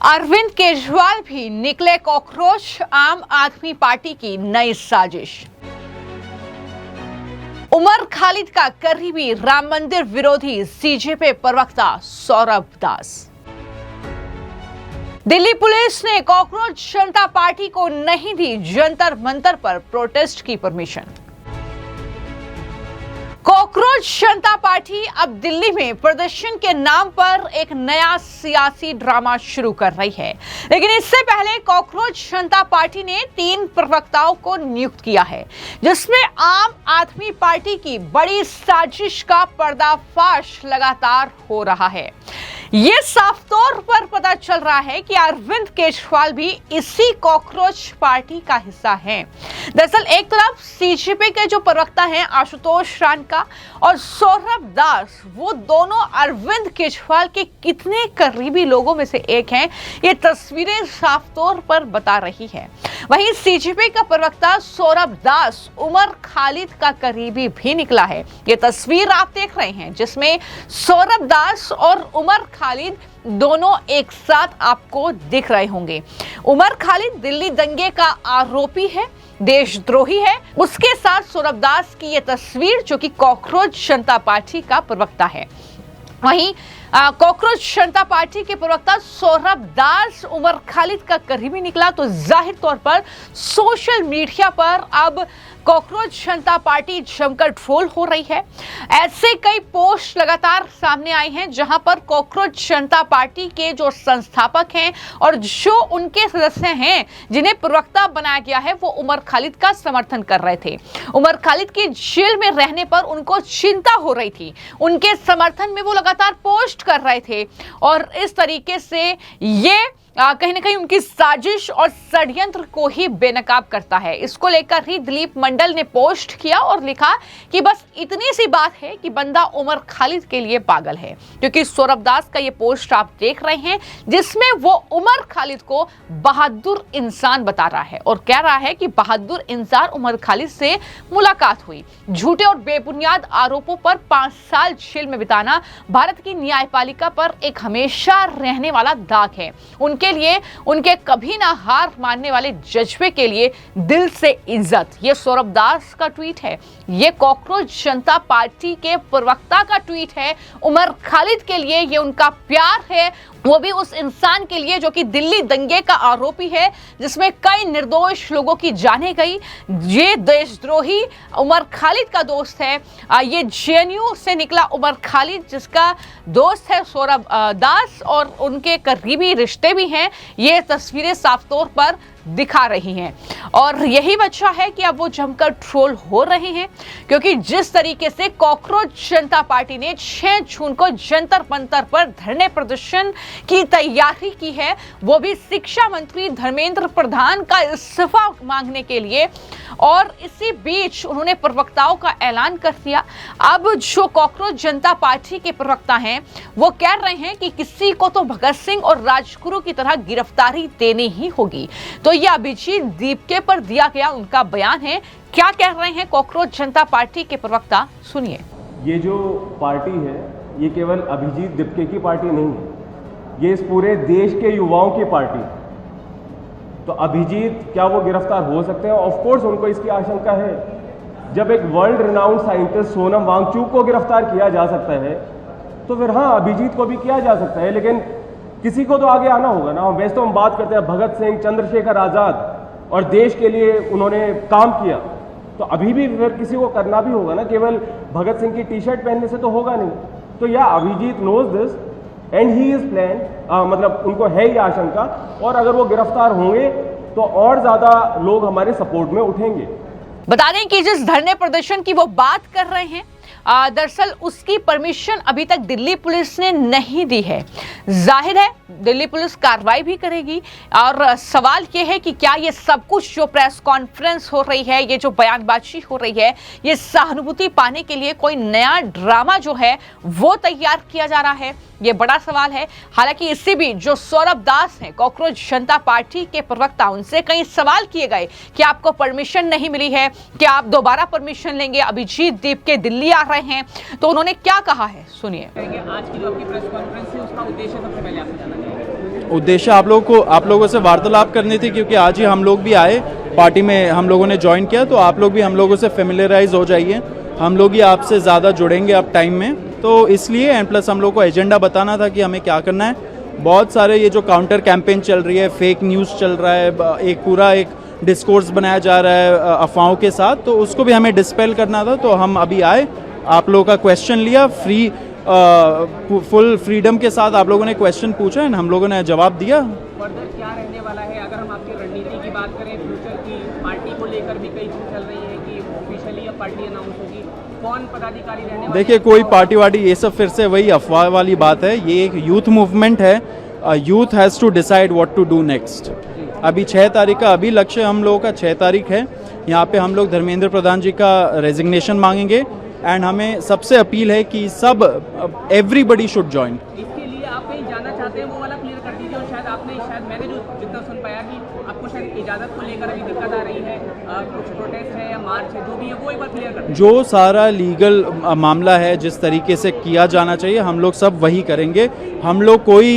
अरविंद केजरीवाल भी निकले कॉकरोच, आम आदमी पार्टी की नई साजिश। उमर खालिद का करीबी राम मंदिर विरोधी सीजेपी प्रवक्ता सौरभ दास। दिल्ली पुलिस ने कॉकरोच जनता पार्टी को नहीं दी जंतर मंतर पर प्रोटेस्ट की परमिशन। कॉकरोच जनता पार्टी अब दिल्ली में प्रदर्शन के नाम पर एक नया सियासी ड्रामा शुरू कर रही है, लेकिन इससे पहले कॉकरोच जनता पार्टी ने 3 प्रवक्ताओं को नियुक्त किया है, जिसमें आम आदमी पार्टी की बड़ी साजिश का पर्दाफाश लगातार हो रहा है। ये साफ तौर पर पता चल रहा है कि अरविंद केजरीवाल भी इसी कॉकरोच पार्टी का हिस्सा हैं। दरअसल एक तरफ सीजेपी के जो प्रवक्ता हैं आशुतोष राणका और सौरभ दास, वो दोनों अरविंद केजरीवाल के कितने करीबी लोगों में से एक हैं, ये तस्वीरें साफ तौर पर बता रही है। वहीं सीजेपी का प्रवक्ता सौरभ दास उमर खालिद का करीबी भी निकला है। ये तस्वीर आप देख रहे हैं, जिसमें सौरभ दास और उमर खालिद दोनों एक साथ आपको दिख रहे होंगे। उमर खालिद दिल्ली दंगे का आरोपी है, देशद्रोही है। उसके साथ सौरभ दास की यह तस्वीर, जो कि कॉकरोच जनता पार्टी का प्रवक्ता है। वहीं कॉकरोच जनता पार्टी के प्रवक्ता सौरभ दास उमर खालिद का करीबी निकला, तो जाहिर तौर पर सोशल मीडिया पर अब कॉकरोच जनता पार्टी जमकर ट्रोल हो रही है। ऐसे कई पोस्ट लगातार सामने आई हैं, जहां पर कॉकरोच जनता पार्टी के जो संस्थापक हैं और जो उनके सदस्य हैं जिन्हें प्रवक्ता बनाया गया है, वो उमर खालिद का समर्थन कर रहे थे। उमर खालिद की जेल में रहने पर उनको चिंता हो रही थी, उनके समर्थन में वो लगातार पोस्ट कर रहे थे, और इस तरीके से ये कहीं ना कहीं उनकी साजिश और षड्यंत्र को ही बेनकाब करता है। इसको लेकर ही दिलीप मंडल ने पोस्ट किया और लिखा कि बस इतनी सी बात है कि बंदा उमर खालिद के लिए पागल है, क्योंकि सौरभ दास का ये पोस्ट आप देख रहे हैं, जिसमें वो उमर खालिद को बहादुर इंसान बता रहा है और कह रहा है कि बहादुर इंसान उमर खालिद से मुलाकात हुई। झूठे और बेबुनियाद आरोपों पर 5 साल जेल में बिताना भारत की न्यायपालिका पर एक हमेशा रहने वाला दाग है। उनके लिए, उनके कभी ना हार मानने वाले जज्बे के लिए दिल से इज्जत। ये सौरभ दास का ट्वीट है, ये कॉकरोच जनता पार्टी के प्रवक्ता का ट्वीट है। उमर खालिद के लिए ये उनका प्यार है, वो भी उस इंसान के लिए जो कि दिल्ली दंगे का आरोपी है, जिसमें कई निर्दोष लोगों की जानें गई। ये देशद्रोही उमर खालिद का दोस्त है। ये जेएनयू से निकला उमर खालिद, जिसका दोस्त है सौरभ दास, और उनके करीबी रिश्ते भी हैं। ये तस्वीरें साफ तौर पर दिखा रही हैं, और यही वजह है कि अब वो जमकर ट्रोल हो रहे हैं, क्योंकि जिस तरीके से कॉकरोच जनता पार्टी ने 6 जून को जंतर मंतर पर धरने प्रदर्शन की तैयारी की है, वो भी शिक्षा मंत्री धर्मेंद्र प्रधान का इस्तीफा मांगने के लिए, और इसी बीच उन्होंने प्रवक्ताओं का ऐलान कर दिया। अब जो कॉकरोच जनता पार्टी के प्रवक्ता हैं, वो कह रहे हैं कि किसी को तो भगत सिंह और राजगुरु की तरह गिरफ्तारी देनी ही होगी। तो ये अभिजीत दीपके पर दिया गया उनका बयान है। क्या कह रहे हैं कॉकरोच जनता पार्टी के प्रवक्ता, सुनिए। ये जो पार्टी है, ये केवल अभिजीत दीपके की पार्टी नहीं है, ये इस पूरे देश के युवाओं की पार्टी है। तो अभिजीत, क्या वो गिरफ्तार हो सकते हैं? ऑफ कोर्स उनको इसकी आशंका है। जब एक world renowned scientist Sonam Wangchuk को गिरफ्तार किया जा सकता है, तो फिर हाँ, अभिजीत को भी किया जा सकता है, लेकिन किसी को तो आगे आना होगा ना। वैसे तो हम बात करते हैं भगत सिंह, चंद्रशेखर आज़ाद, और देश के लिए उन्होंने काम किया, तो अभी भी फिर किसी को करना भी होगा ना। केवल भगत सिंह की टी-शर्ट पहनने से तो होगा नहीं। तो या Abhijit knows this and he is plan, मतलब उनको है ये आशंका, और अगर वो गिरफ्तार होंगे तो और ज्यादा लोग हमारे सपोर्ट में उठेंगे। बता दें कि जिस धरने प्रदर्शन की वो बात कर रहे हैं, दरअसल उसकी परमिशन अभी तक दिल्ली पुलिस ने नहीं दी है। जाहिर है दिल्ली पुलिस कार्रवाई भी करेगी, और सवाल ये है कि क्या ये सब कुछ जो प्रेस कॉन्फ्रेंस हो रही है, ये जो बयानबाजी हो रही है, ये सहानुभूति पाने के लिए कोई नया ड्रामा जो है वो तैयार किया जा रहा है? ये बड़ा सवाल है। हालांकि इससे भी जो सौरभ दास हैं, कॉकरोच जनता पार्टी के प्रवक्ता, उनसे कई सवाल किए गए कि आपको परमिशन नहीं मिली है, क्या आप दोबारा परमिशन लेंगे? अभिजीत दीपके दिल्ली आ रहे हैं, तो उन्होंने क्या कहा है, सुनिए। आज की जो आपकी प्रेस कॉन्फ्रेंस है, उसका उद्देश्य सबसे पहले आपसे जानना चाहेंगे। उद्देश्य आप लोगों से वार्तालाप करनी थी, क्योंकि आज ही हम लोग भी आए पार्टी में, हम लोगों ने ज्वाइन किया, तो आप लोग भी हम लोगों से फेमिलियराइज हो जाइए, हम लोग ही आपसे ज़्यादा जुड़ेंगे अब टाइम में, तो इसलिए एंड प्लस हम लोग को एजेंडा बताना था कि हमें क्या करना है। बहुत सारे ये जो काउंटर कैंपेन चल रही है, फेक न्यूज़ चल रहा है, एक पूरा एक डिस्कोर्स बनाया जा रहा है अफवाहों के साथ, तो उसको भी हमें डिस्पेल करना था। तो हम अभी आए, आप लोगों का क्वेश्चन लिया, फुल फ्रीडम के साथ आप लोगों ने क्वेश्चन पूछा एंड हम लोगों ने जवाब दिया। फर्दर क्या रहने वाला है? अगर हम आपकी रणनीति की बात करें फ्यूचर की, पार्टी को लेकर भी कई चीज़ चल रही है कि ऑफिशियली अब पार्टी अनाउंस होगी, कौन पदाधिकारी रहने वाले? देखिए, कोई पार्टी वार्टी ये सब फिर से वही अफवाह वाली बात है। ये एक यूथ मूवमेंट है, youth has to decide what to do next. अभी 6 तारीख का अभी लक्ष्य हम लोगों का 6 तारीख है, यहाँ पे हम लोग धर्मेंद्र प्रधान जी का रेजिग्नेशन मांगेंगे एंड हमें सबसे अपील है कि सब एवरीबडी शुड ज्वाइन। इसके लिए आप कहीं जाना चाहते हैं वो वाला क्लियर कर दीजिए। और शायद मैंने जो जितना सुन पाया कि आपको शायद इजाज़त को लेकर अभी दिक्कत आ रही है, कुछ प्रोटेस्ट है या मार्च है, जो भी है वो एक बार क्लियर कर दीजिए। जो सारा लीगल मामला है, जिस तरीके से किया जाना चाहिए, हम लोग सब वही करेंगे। हम लोग कोई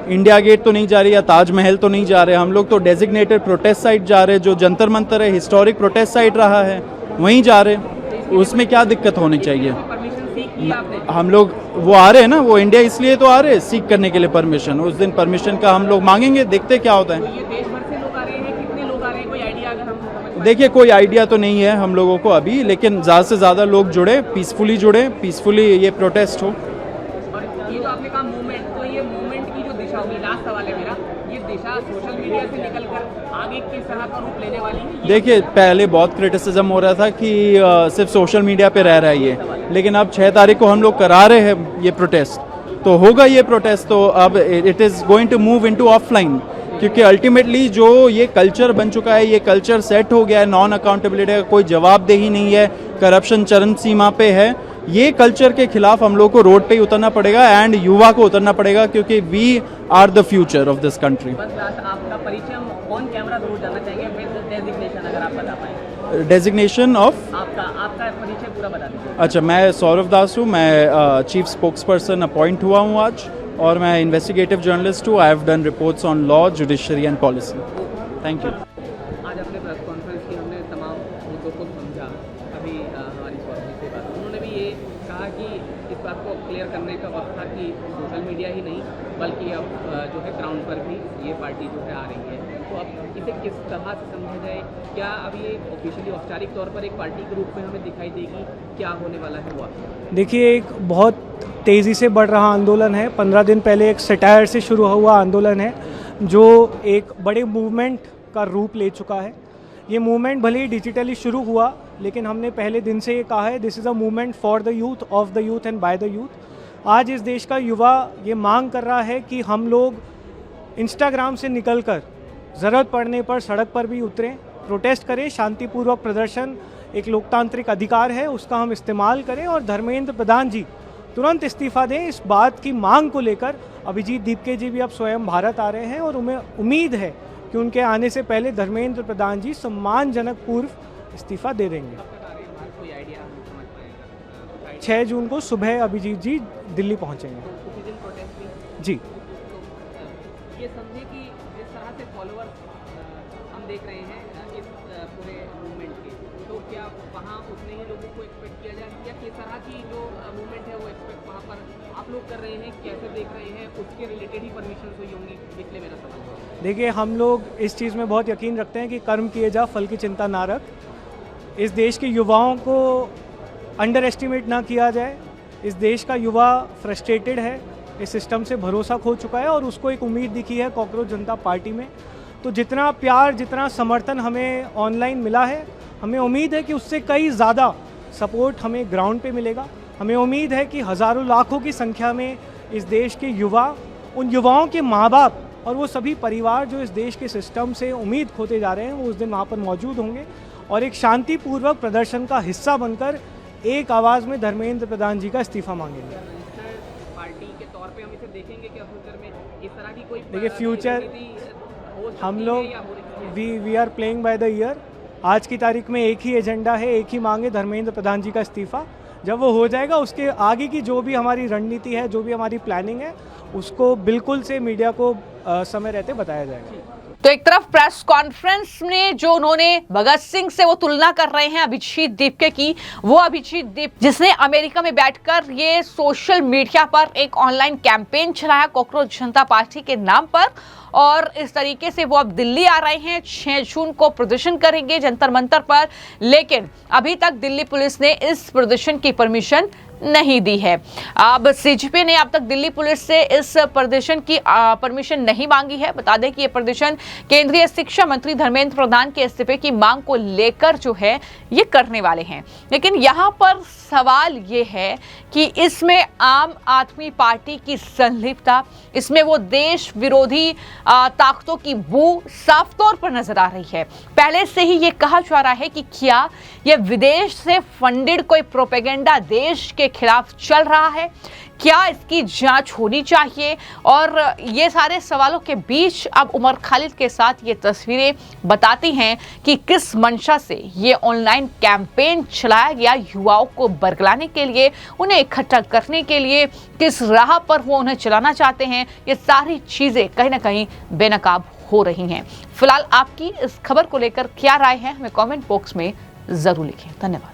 इंडिया गेट तो नहीं जा रहे या ताजमहल तो नहीं जा रहे, हम लोग तो डेजिग्नेटेड प्रोटेस्ट साइट जा रहे, जो जंतर मंतर है, हिस्टोरिक प्रोटेस्ट साइट रहा है, वहीं जा रहे। उसमें क्या दिक्कत होनी चाहिए? परमिशन सीख की आपने? हम लोग वो आ रहे हैं ना, वो इंडिया इसलिए तो आ रहे हैं सीख करने के लिए परमिशन। उस दिन परमिशन का हम लोग मांगेंगे, देखते क्या होता है। ये देश भर से लोग आ रहे हैं, कितने लोग आ रहे हैं, कोई आइडिया अगर हम समझ पाएं? देखिए, कोई आइडिया तो नहीं है हम लोगों को अभी, लेकिन ज़्यादा से ज़्यादा लोग जुड़े, पीसफुली ये प्रोटेस्ट हो। और ये जो आपने कहा मूवमेंट, तो ये मूवमेंट की जो दिशा होगी, लास्ट सवाल है मेरा, ये दिशा सोशल मीडिया से निकलकर आगे किस तरह का रूप लेने वाली है? देखिए, पहले बहुत क्रिटिसिज्म हो रहा था कि सिर्फ सोशल मीडिया पे रह रहा है ये, लेकिन अब 6 तारीख को हम लोग करा रहे हैं ये प्रोटेस्ट, तो होगा ये प्रोटेस्ट, तो अब it is going to move into offline, क्योंकि अल्टीमेटली जो ये कल्चर बन चुका है, ये कल्चर सेट हो गया है, नॉन अकाउंटेबिलिटी का कोई जवाबदेही नहीं है, करप्शन चरम सीमा पे है। ये कल्चर के खिलाफ हम लोग को रोड पे ही उतरना पड़ेगा एंड युवा को उतरना पड़ेगा, क्योंकि we are the future of this country. बस लास्ट आपका परिचय हम ऑन कैमरा जरूर जानना चाहेंगे, विद डेजिग्नेशन अगर आप बता पाएं। डेजिग्नेशन ऑफ आपका परिचय पूरा बता दीजिए। अच्छा, मैं सौरभ दास हूँ, मैं चीफ स्पोक्स पर्सन अपॉइंट हुआ हूँ आज, और मैं इन्वेस्टिगेटिव जर्नलिस्ट हूँ। I have done reports on law, judiciary and policy. Thank you. आज अपने प्रेस कॉन्फ्रेंस की हमने तमाम मुद्दों को समझा। अभी हमारी स्वामी से बात, उन्होंने भी ये कहा कि इस बात को क्लियर करने का वक्त था कि सोशल मीडिया ही नहीं बल्कि अब जो है ग्राउंड पर भी ये पार्टी जो है आ रही है, तो अब इसे किस तरह से समझा जाए? क्या अभी ये ऑफिशियली औपचारिक तौर पर एक पार्टी के रूप में हमें दिखाई देगी? क्या होने वाला है वो? देखिए, एक बहुत तेज़ी से बढ़ रहा आंदोलन है। 15 दिन पहले एक सटायर से शुरू हुआ आंदोलन है जो एक बड़े मूवमेंट का रूप ले चुका है। ये मूवमेंट भले ही डिजिटली शुरू हुआ, लेकिन हमने पहले दिन से ये कहा है, this is a movement for the youth, of the youth and by the youth. आज इस देश का युवा ये मांग कर रहा है कि हम लोग इंस्टाग्राम से निकलकर ज़रूरत पड़ने पर सड़क पर भी उतरें, प्रोटेस्ट करें, शांतिपूर्वक प्रदर्शन एक लोकतांत्रिक अधिकार है, उसका हम इस्तेमाल करें, और धर्मेंद्र प्रधान जी तुरंत इस्तीफा दें। इस बात की मांग को लेकर अभिजीत दीपके जी भी अब स्वयं भारत आ रहे हैं, और उन्हें उम्मीद है कि उनके आने से पहले धर्मेंद्र प्रधान जी सम्मानजनक पूर्व इस्तीफा दे देंगे। 6 जून को सुबह अभिजीत जी दिल्ली पहुंचेंगे। जी, ये समझे कि जिस तरह से फॉलोअर्स हम देख रहे हैं इस पूरे मूवमेंट के, तो क्या वहाँ उतने ही लोगों को एक्सपेक्ट किया जाए, या किस तरह की जो मूवमेंट है वो एक्सपेक्ट वहाँ पर आप लोग कर रहे हैं, कैसे देख रहे हैं, उसके रिलेटेड ही परमिशन हुई होंगी, इसलिए मेरा सवाल है। देखिए, हम लोग इस चीज़ में बहुत यकीन रखते हैं कि कर्म किए जा, फल की चिंता ना रख। इस देश के युवाओं को अंडर एस्टिमेट ना किया जाए। इस देश का युवा फ्रस्ट्रेटेड है, इस सिस्टम से भरोसा खो चुका है, और उसको एक उम्मीद दिखी है कॉकरोच जनता पार्टी में। तो जितना प्यार, जितना समर्थन हमें ऑनलाइन मिला है, हमें उम्मीद है कि उससे कई ज़्यादा सपोर्ट हमें ग्राउंड पे मिलेगा। हमें उम्मीद है कि हज़ारों लाखों की संख्या में इस देश के युवा, उन युवाओं के माँ बाप और वो सभी परिवार जो इस देश के सिस्टम से उम्मीद खोते जा रहे हैं, वो उस दिन वहाँ पर मौजूद होंगे, और एक शांतिपूर्वक प्रदर्शन का हिस्सा बनकर एक आवाज़ में धर्मेंद्र प्रधान जी का इस्तीफा मांगेंगे। पार्टी के तौर पे हम इसे देखेंगे क्या फ्यूचर में इस तरह की कोई? देखिए, फ्यूचर हम लोग we are playing by the year. आज की तारीख में एक ही एजेंडा है, एक ही मांग है, धर्मेंद्र प्रधान जी का इस्तीफा। जब वो हो जाएगा, उसके आगे की जो भी हमारी रणनीति है, जो भी हमारी प्लानिंग है, उसको बिल्कुल से मीडिया को समय रहते बताया जाएगा। तो एक तरफ प्रेस कॉन्फ्रेंस में जो उन्होंने भगत सिंह से वो तुलना कर रहे हैं अभिजीत दीपके की, वो अभिजीत दीप जिसने अमेरिका में बैठकर ये सोशल मीडिया पर एक ऑनलाइन कैंपेन चलाया कॉकरोच जनता पार्टी के नाम पर, और इस तरीके से वो अब दिल्ली आ रहे हैं, 6 जून को प्रदर्शन करेंगे जंतर मंतर पर। लेकिन अभी तक दिल्ली पुलिस ने इस प्रदर्शन की परमिशन नहीं दी है। अब सीजीपी ने अब तक दिल्ली पुलिस से इस प्रदर्शन की परमिशन नहीं मांगी है। बता दें कि यह प्रदर्शन केंद्रीय शिक्षा मंत्री धर्मेंद्र प्रधान के इस्तीफे की मांग को लेकर जो है ये करने वाले हैं। लेकिन यहाँ पर सवाल ये है कि इसमें आम आदमी पार्टी की संलिप्तता, इसमें वो देश विरोधी ताकतों की बू साफ तौर पर नजर आ रही है। पहले से ही ये कहा जा रहा है कि क्या ये विदेश से फंडेड कोई प्रोपेगेंडा देश के खिलाफ चल रहा है, क्या इसकी जांच होनी चाहिए। और ये सारे सवालों के बीच अब उमर खालिद के साथ ये तस्वीरें बताती हैं कि किस मंशा से ये ऑनलाइन कैंपेन चलाया गया, युवाओं को बरगलाने के लिए, उन्हें इकट्ठा करने के लिए, किस राह पर वो उन्हें चलाना चाहते हैं। ये सारी चीजें कहीं ना कहीं बेनकाब हो रही हैं। फिलहाल आपकी इस खबर को लेकर क्या राय है, हमें कमेंट बॉक्स में जरूर लिखें। धन्यवाद।